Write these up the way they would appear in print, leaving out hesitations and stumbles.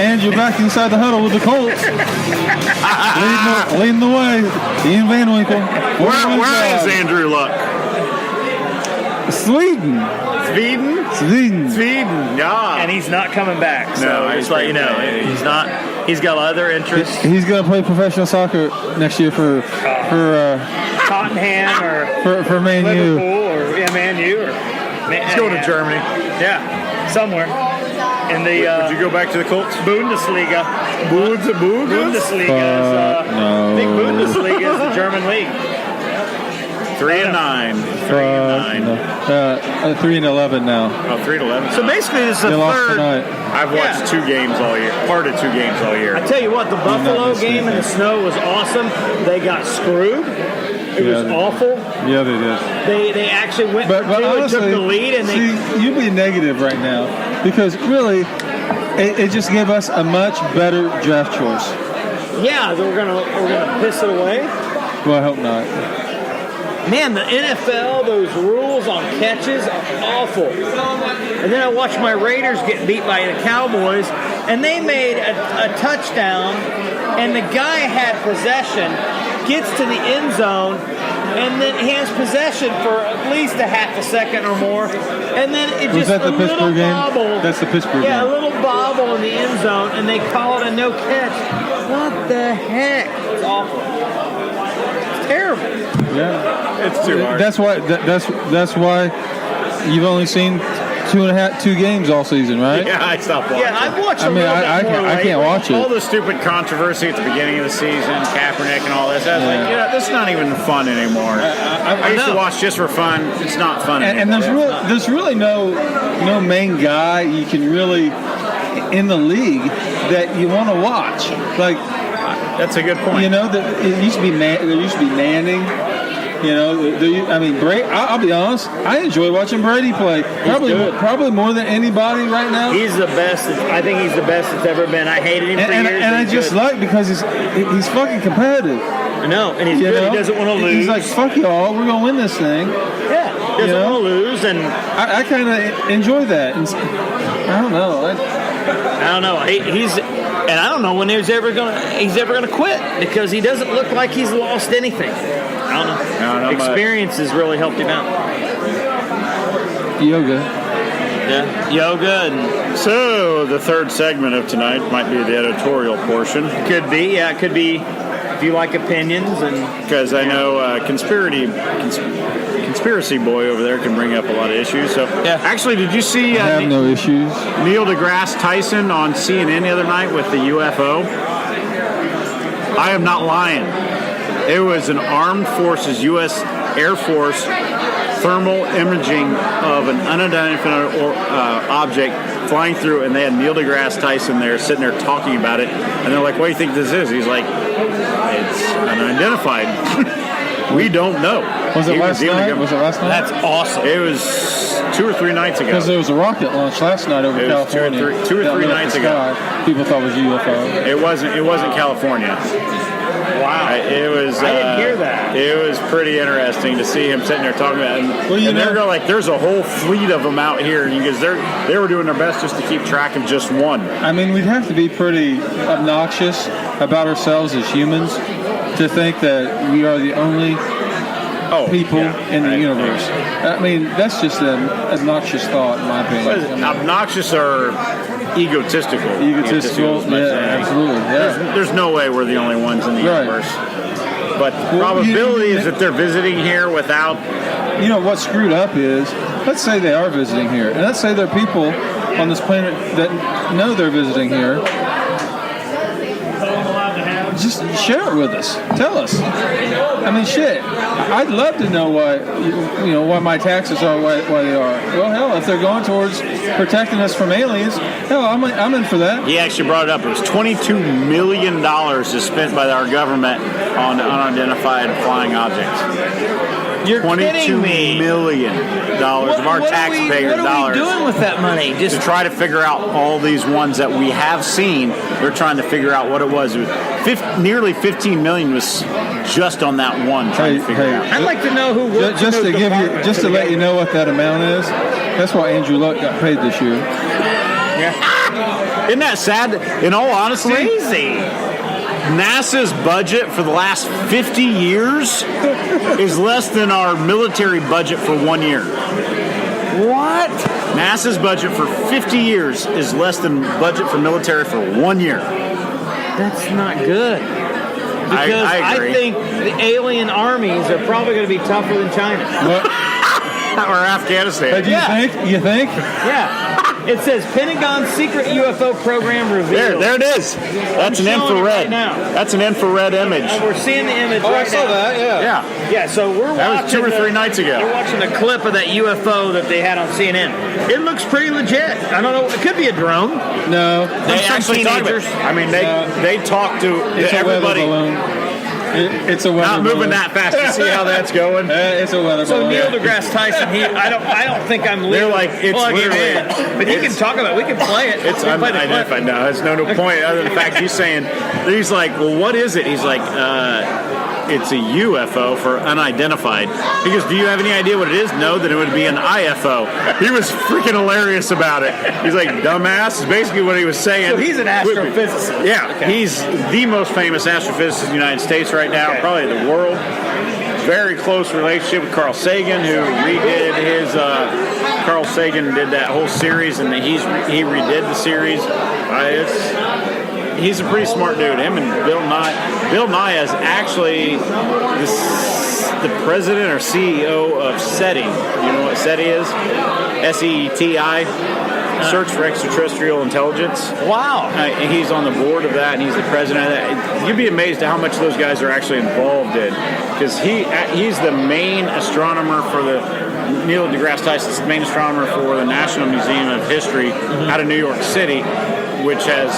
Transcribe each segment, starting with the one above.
Andrew back inside the huddle with the Colts. leading the way. Ian Van Winkle. Where is Andrew Luck? Sweden. Yeah. And he's not coming back. So No, just let you know, he's not. He's got other interests. He's going to play professional soccer next year for Tottenham or for Man U. Liverpool or Man U or. He's going to Germany. Yeah, somewhere. In the Would you go back to the Colts? Bundesliga. Bundesliga is no. big Bundesliga is the German league. 3-9. 3-11 now. Oh, 3-11. So basically, it's the They lost third. tonight. I've watched 2 games all year. Part of 2 games all year. I tell you what, the Buffalo game in the snow was awesome. They got screwed. It was awful. Yeah, they did. They actually went But honestly, took the lead, and you'd be negative right now because really, it just gave us a much better draft choice. yeah, we're gonna piss it away. Well, I hope not. Man, the NFL, those rules on catches are awful. And then I watched my Raiders get beat by the Cowboys, and they made a touchdown, and the guy had possession, gets to the end zone, and then he has possession for at least a half a second or more, and then it Was just that the a Pittsburgh little game? bobble. That's the Pittsburgh Yeah, game. a little bobble in the end zone, and they call it a no catch. What the heck? It's awful. It's terrible. Yeah, It's too hard. that's why you've only seen 2 games all season, right? Yeah, I stopped watching. Yeah, I've watched. I mean, I can't watch All it. the stupid controversy at the beginning of the season, Kaepernick and all this. I was like, this is not even fun anymore. I used to watch just for fun. It's not fun And anymore. there's really no main guy you can really in the league that you want to watch. Like, That's a good point. you know, it used to be there used to be Manning. You know, Brady. I'll be honest. I enjoy watching Brady play. Probably more than anybody right now. He's the best. I think he's the best that's ever been. I hated him for years. And I He's just good. like because he's fucking competitive. I know, and he's You good. know? He doesn't want to lose. He's like, fuck y'all, we're gonna win this thing. yeah, doesn't you know? want to lose, and I kind of enjoy that. And I don't know. I don't know. And I don't know when he's ever gonna quit because he doesn't look like he's lost anything. I don't know. Experience has really helped him out. Yoga. Yeah, yoga and So the third segment of tonight might be the editorial portion. could be. Yeah, it could be. If you like opinions and Because I know conspiracy boy over there can bring up a lot of issues. So actually, did you see I have no issues. Neil deGrasse Tyson on CNN the other night with the UFO? I am not lying. It was an armed forces, U.S. Air Force, thermal imaging of an unidentified object flying through, and they had Neil deGrasse Tyson there sitting there talking about it. And they're like, what do you think this is? He's like, it's unidentified. We don't know. Was it last night? that's awesome. It was 2 or 3 nights ago. Because there was a rocket launch last night over It was California. 2 or 3 That lit up nights the ago. sky. People thought it was UFO. It wasn't California. Wow. It was. I didn't hear that. It was pretty interesting to see him sitting there talking about it. And, Well, they're going like, there's a whole fleet of them out here, and because they were doing their best just to keep track of just one. I mean, we'd have to be pretty obnoxious about ourselves as humans to think that we are the only people in the universe. I mean, that's just an obnoxious thought, in my opinion. Obnoxious or egotistical? Egotistical, yeah, absolutely. Yeah. There's no way we're the only ones in the universe. But the probability is that they're visiting here without... You know, what's screwed up is, let's say they are visiting here, and let's say there are people on this planet that know they're visiting here. Just share it with us. Tell us. I mean, shit. I'd love to know why my taxes are why they are. Well, hell, if they're going towards protecting us from aliens, hell, I'm in for that. He actually brought it up. It was $22 million is spent by our government on unidentified flying objects. You're kidding me. $22 million of our taxpayer dollars. What are we doing with that money? Just to try to figure out all these ones that we have seen. They're trying to figure out what it was. Nearly 15 million was just on that one trying to figure it out. I'd like to know who works Just in to those give you, departments just to let you know what that amount is. That's why Andrew Luck got paid this year. Yeah. Isn't that sad? In all honesty, Crazy. NASA's budget for the last 50 years is less than our military budget for 1 year. What? NASA's budget for 50 years is less than budget for military for 1 year. That's not good. Because I agree. think the alien armies are probably going to be tougher than China. Or Afghanistan. Do you think? You think? Yeah. It says Pentagon secret UFO program revealed. There it is. That's an showing it infrared. right now. That's an infrared image. And we're seeing the image Oh, right I saw now. that. Yeah. Yeah, so we're That was watching 2 or 3 nights ago. We're watching a clip of that UFO that they had on CNN. It looks pretty legit. I don't know. It could be a drone. No. They some actually talk about teenagers. I mean, they talk to It's a weather everybody. balloon. It's a weather Not balloon. moving that fast. You see how that's going? It's a weather So balloon. Neil deGrasse Tyson, I don't think I'm leaving. They're like, it's plugging literally- in. But he can talk about it. We can play it. It's We can play the clip. unidentified. No, there's no point other than the fact he's saying, he's like, well, what is it? He's like, it's a UFO for unidentified. He goes, do you have any idea what it is? No, then it would be an IFO. He was freaking hilarious about it. He's like, dumbass, is basically what he was saying. So he's an astrophysicist. Yeah, Okay. he's the most famous astrophysicist in the United States right now, Okay. probably the world. Very close relationship with Carl Sagan, who redid his. Carl Sagan did that whole series, and he redid the series. He's a pretty smart dude. Him and Bill Nye. Bill Nye is actually the president or CEO of SETI. You know what SETI is? SETI. Search for Extraterrestrial Intelligence. Wow. He's on the board of that, and he's the president of that. You'd be amazed at how much those guys are actually involved in, because he's the main astronomer for the Neil deGrasse Tyson's the main astronomer for the National Museum of History out of New York City, which has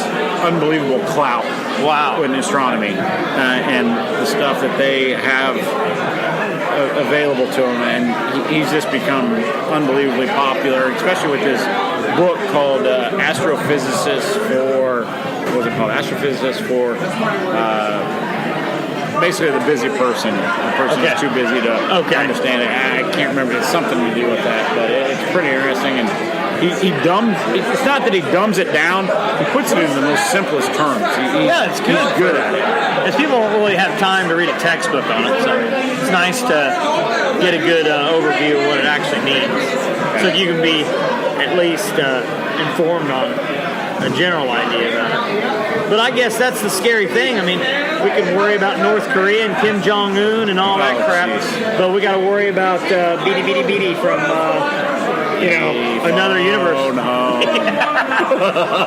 unbelievable clout. Wow. In astronomy, and the stuff that they have available to him, and he's just become unbelievably popular, especially with this book called Astrophysicists for, what was it called? Astrophysicists for basically the busy person, the person who's too busy to understand it. I can't remember. It's something to do with that, but it's pretty interesting. And it's not that he dumbs it down, he puts it in the most simplest terms. It's good. He's good at it. Because people don't really have time to read a textbook on it, so it's nice to get a good overview of what it actually means. So you can be at least informed on a general idea about it. But I guess that's the scary thing. I mean, we can worry about North Korea and Kim Jong-un and all that crap, but we got to worry about Beady Beady Beady from, another universe. Oh, no.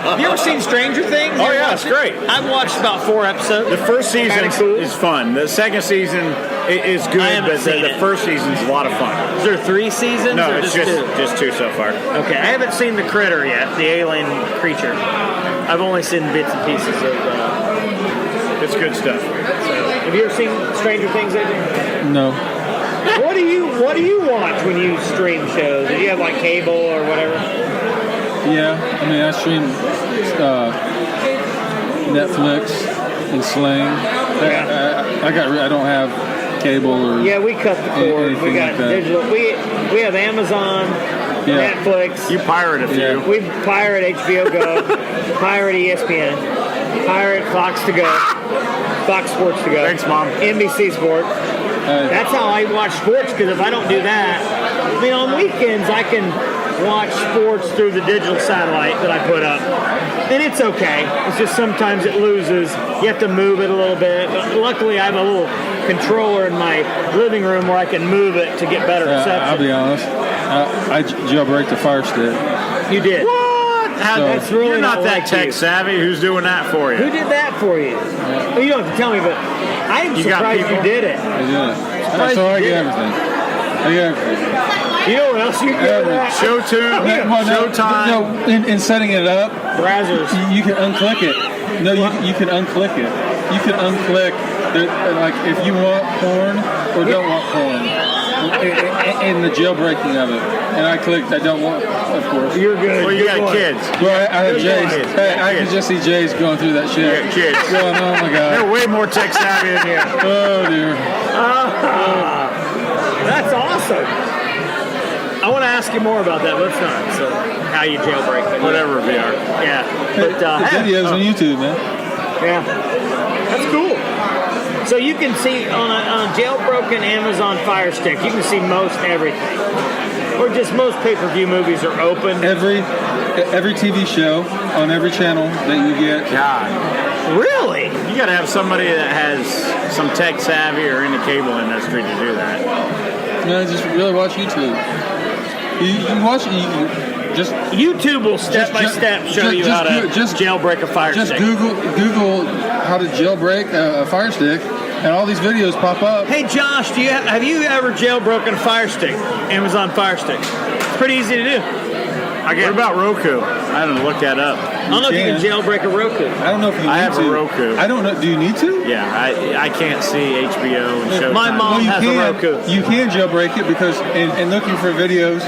Have you ever seen Stranger Things? Oh, yeah, it's great. I've watched about 4 episodes. The first season Kinda cool. is fun. The second season is good, I haven't but seen the it. first season's a lot of fun. Is there 3 seasons? No, or it's just 2? just 2 so far. Okay, I haven't seen the critter yet, the alien creature. I've only seen bits and pieces of. It's good stuff. So, have you ever seen Stranger Things, Adrian? No. What do you watch when you stream shows? Do you have like cable or whatever? Yeah. I mean, I stream Netflix and Sling. I don't have cable or. Yeah, we cut the cord. We anything got like that. digital. We have Amazon, Yeah. Netflix. You pirate a few. Yeah. We pirate HBO Go, pirate ESPN, pirate Fox to Go, Fox Sports to Go. Thanks, Mom. NBC Sports. That's how I watch sports, because if I don't do that, I mean, on weekends I can watch sports through the digital satellite that I put up, and it's okay. It's just sometimes it loses. You have to move it a little bit. But luckily, I have a little controller in my living room where I can move it to get better reception. I'll be honest. I jailbreak the Fire Stick. You did. What? That's really You're not that like tech you. savvy. Who's doing that for you? Who did that for you? Well, you don't have to tell me, but I'm You got surprised you people? did it. I did. Surprised So I you get did it. everything. I get everything. You know what else you did? Showtime. Showtime. No, in setting it up, Brazzers. you can unclick it. No, you can unclick it. You can unclick, like, if you want porn or don't want porn, in the jailbreaking of it. And I clicked, I don't want, of course. You're good. Well, you got kids. Well, I have Good Jay's. kids. Hey, I can just see Jay's going through that shit. You got kids. Going, oh my They're God. way more tech savvy than you. Oh dear. That's awesome. I want to ask you more about that, but it's not. So, how you jailbreak. But Whatever VR. Yeah. But, The videos on YouTube, man. Yeah. That's cool. So you can see on a jailbroken Amazon Fire Stick, you can see most everything. Or just most pay-per-view movies are open. Every TV show on every channel that you get. God. Really? You got to have somebody that has some tech savvy or in the cable industry to do that. No, just really watch YouTube. You watch just YouTube will step by step show you how to jailbreak a Fire just Stick. Google how to jailbreak a Fire Stick, and all these videos pop up. Hey Josh, have you ever jailbroken a Fire Stick? Amazon Fire Stick. It's pretty easy to do. What about Roku? I haven't looked that up. I don't know if you can jailbreak a Roku. I don't know if you need to. I have a Roku. I don't know. Do you need to? Yeah, I can't see HBO and Showtime. My mom has a Roku. You can jailbreak it because in looking for videos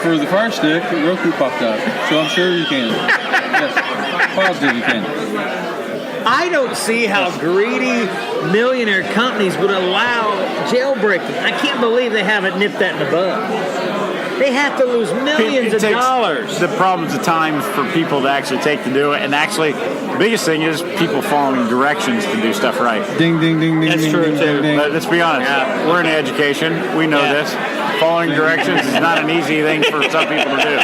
for the Fire Stick, Roku popped up. So I'm sure you can. Yes, positive you can. I don't see how greedy millionaire companies would allow jailbreaking. I can't believe they haven't nipped that in the bud. They have to lose millions of dollars. The problem's the time for people to actually take to do it, and actually, the biggest thing is people following directions to do stuff right. Ding, ding, ding, ding. That's ding, true, ding, too. ding, ding. But let's be honest, we're in education. We know this. Following directions is not an easy thing for some people to do.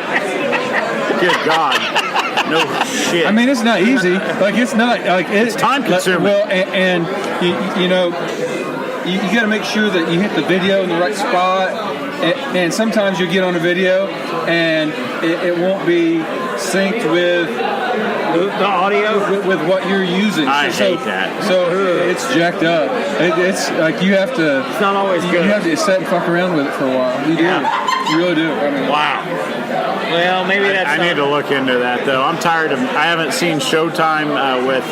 Good God. No shit. I mean, it's not easy. Like, it's not like it's time consuming. Well, and you know, you got to make sure that you hit the video in the right spot. And sometimes you get on a video and it won't be synced with the audio with what you're using. I hate that. So it's jacked up. It's like you have to. It's not always good. You have to sit and fuck around with it for a while. You do. You really do. I mean, wow. Well, maybe that's. I need to look into that though. I'm tired of. I haven't seen Showtime with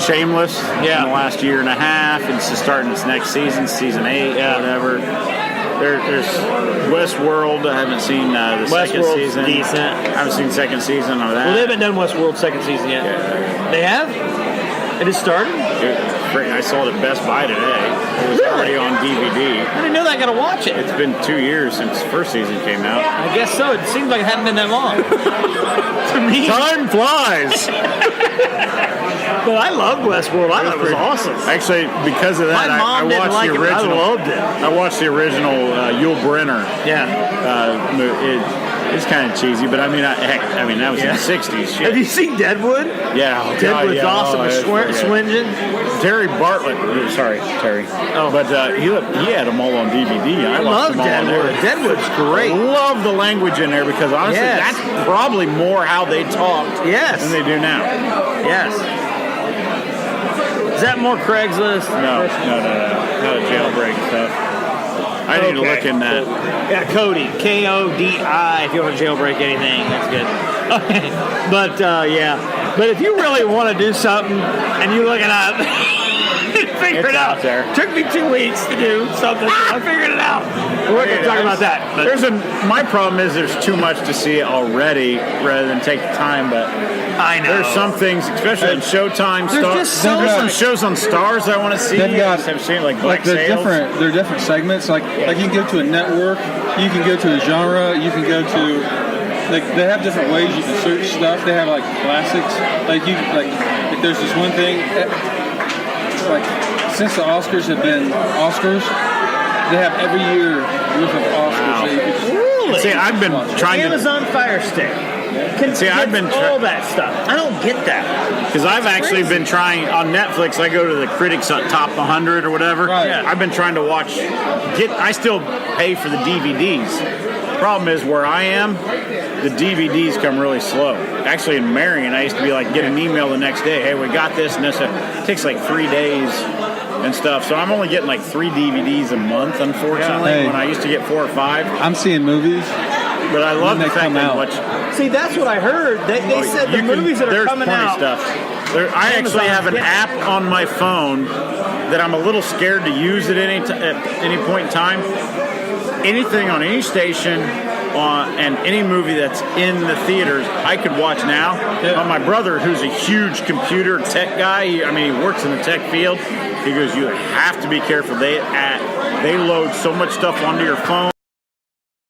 Shameless in the last year and a half. It's just starting its next season, season 8, whatever. There's Westworld. I haven't seen the second season. Decent. I haven't seen the second season of that. Well, they haven't done Westworld's second season yet. Yeah. They have? It has started? I saw it at Best Buy today. It was already on DVD. I didn't know that. I got to watch it. It's been 2 years since the first season came out. I guess so. It seems like it hadn't been that long. To me. Time flies! But I loved Westworld. I thought it was awesome. Actually, because of that, My mom I watched didn't like the it, but I original. loved it. I watched the original Yul Brynner. It's kind of cheesy, but I mean, that was in the 60s. Shit. Have you seen Deadwood? Yeah. Deadwood's awesome. Swingen. Terry Bartlett. Sorry, Terry. Oh. But he had them all on DVD. I love watched them all Deadwood. on there. Deadwood's great. I love the language in there because honestly, that's probably more how they talked than they do now. Yes. Is that more Craigslist? No. Not a jailbreak stuff. I need to look in that. Yeah, Kodi. Kodi. If you want to jailbreak anything, that's good. Okay. But, But if you really want to do something and you look it up, figure it out. There. Took me 2 weeks to do something. I figured it out. We're going to talk about that. My problem is there's too much to see already rather than take the time, but I know. there's some things, especially on Showtime. There's just some shows on Stars I want to see. I've seen like Black Sails. They're different segments. Like you can go to a network, you can go to a genre, you can go to. Like they have different ways you can search stuff. They have like classics. Like there's this one thing. Like since the Oscars have been Oscars, they have every year worth of Oscars. Wow. So Really? See, I've been trying Amazon Fire Stick. I've been all that stuff. I don't get that. Because I've actually been trying on Netflix. I go to the critics top 100 or whatever. Right. Yeah. I've been trying to watch. I still pay for the DVDs. Problem is where I am, the DVDs come really slow. Actually, in Marion, I used to be like get an email the next day. Hey, we got this and this. It takes like 3 days and stuff. So I'm only getting like 3 DVDs a month, unfortunately. When I used to get 4 or 5. I'm seeing movies, but I love the fact that much. See, that's what I heard. They said the movies that are coming out. Stuff. I actually have an app on my phone that I'm a little scared to use at any point in time. Anything on any station and any movie that's in the theaters, I could watch now. My brother, who's a huge computer tech guy, he works in the tech field. He goes, you have to be careful. They load so much stuff onto your phone.